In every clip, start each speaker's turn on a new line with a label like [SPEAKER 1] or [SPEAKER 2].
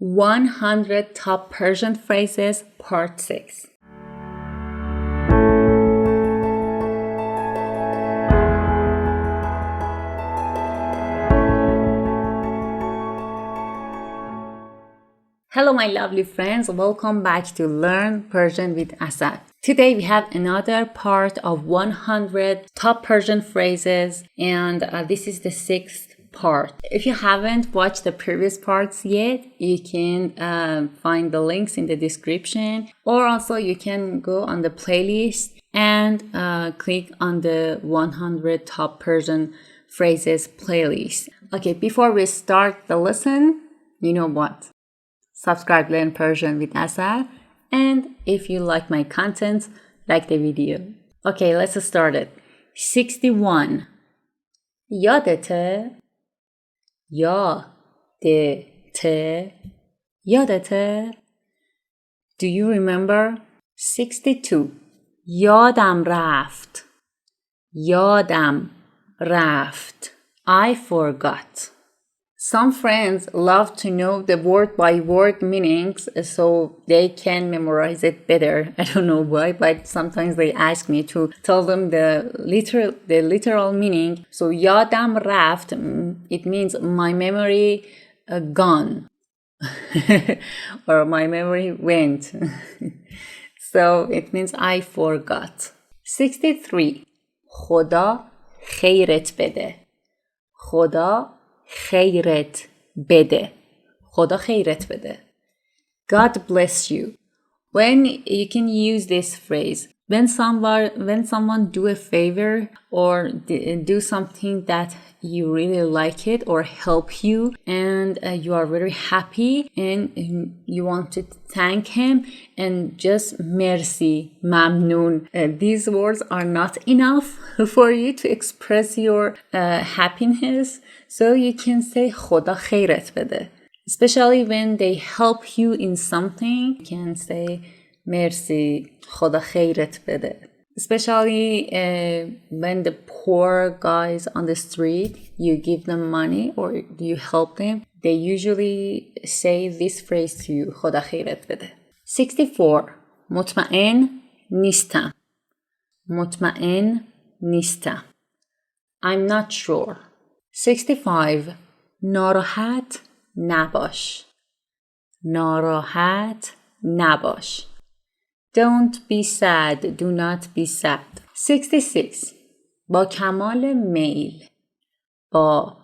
[SPEAKER 1] 100 Top Persian Phrases, Part 6. Hello, my lovely friends. Welcome back to Learn Persian with Asal. Today we have another part of 100 top Persian phrases, and this is the 6th part. If you haven't watched the previous parts yet, you can find the links in the description, or also you can go on the playlist and click on the 100 top Persian phrases playlist. Okay, before we start the lesson, you know what? Subscribe, Learn Persian with Asal, and if you like my content, like the video. Okay, let's start it. 61. یادته؟ یادته؟ یادته؟ Do you remember? 62. یادم رفت. یادم رفت. I forgot. Some friends love to know the word-by-word meanings so they can memorize it better. I don't know why, but sometimes they ask me to tell them the literal meaning. So yadam raft, it means my memory gone or my memory went. So it means I forgot. 63. خدا خیرت بده. خدا خیرت بده. خدا خیرت بده. God bless you. When you can use this phrase, when someone do a favor or do something that you really like it or help you, and you are very happy and you want to thank him, and just merci, mamnoon. These words are not enough for you to express your happiness, so you can say خدا خیرت بده. Especially when they help you in something, you can say merci, خدا خیرت بده. Especially when the poor guys on the street, you give them money or you help them, they usually say this phrase to you, خدا خیرت بده. 64. مطمئن نیستم. مطمئن نیستم. I'm not sure. 65. ناراحت نباش. ناراحت نباش. Don't be sad. Do not be sad. 66. با کمال میل. با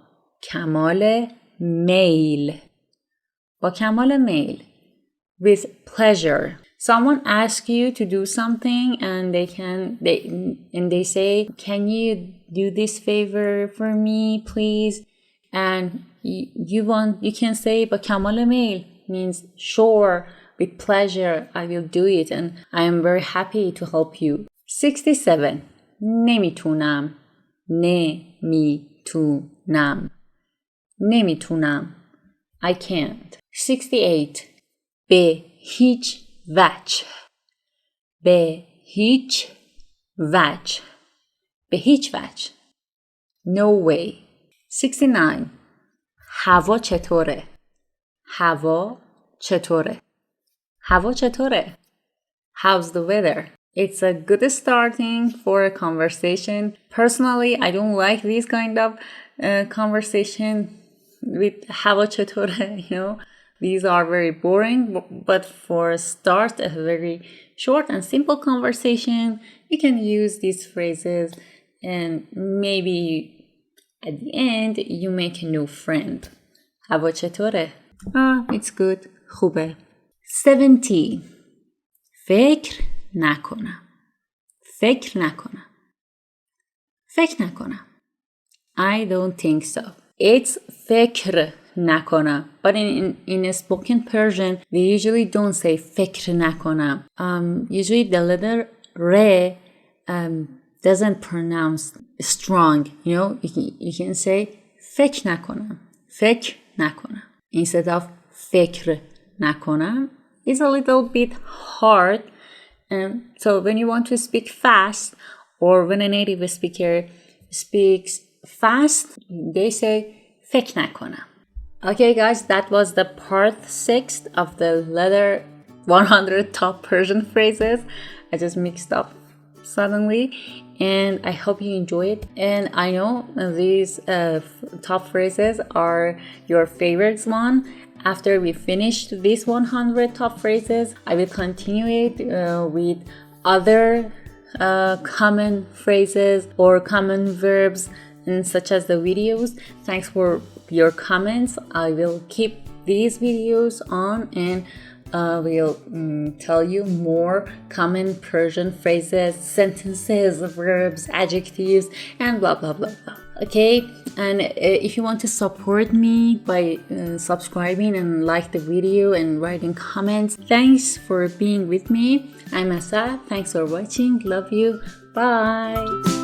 [SPEAKER 1] کمال میل. با کمال میل. With pleasure. Someone asks you to do something and they say, can you do this favor for me, please? And you can say با کمال میل, means sure, with pleasure, I will do it and I am very happy to help you. 67. نمیتونم. نمیتونم. نمیتونم. I can't. 68. به هیچ وجه. به هیچ وجه. به هیچ وجه. No way. 69. هوا چطوره؟ هوا چطوره؟ هوا چطوره؟ How's the weather? It's a good starting for a conversation. Personally, I don't like this kind of conversation with هوا چطوره, you know. These are very boring, but for a start, a very short and simple conversation, you can use these phrases and maybe at the end, you make a new friend. هوا چطوره؟ It's good. خوبه. 70. فکر نکنم. فکر نکنم. فکر نکنم. I don't think so. It's فکر نکنم. But in a spoken Persian, they usually don't say فکر نکنم. Usually the letter ر doesn't pronounce strong. You know, you can say فکر نکنم. فکر نکنم. Instead of فکر نکنم, it's a little bit hard. So when you want to speak fast, or when a native speaker speaks fast, they say فکر نکنم. Okay guys, that was the part 6 of the letter 100 top Persian phrases. I just mixed up suddenly, and I hope you enjoy it. And I know these top phrases are your favorites one. After we finish this 100 top phrases, I will continue it with other common phrases or common verbs, such as the videos. Thanks for your comments. I will keep these videos on, and will tell you more common Persian phrases, sentences, verbs, adjectives, and blah blah blah blah. Okay, and if you want to support me by subscribing and like the video and writing comments, thanks for being with me. I'm Asal. Thanks for watching. Love you. Bye.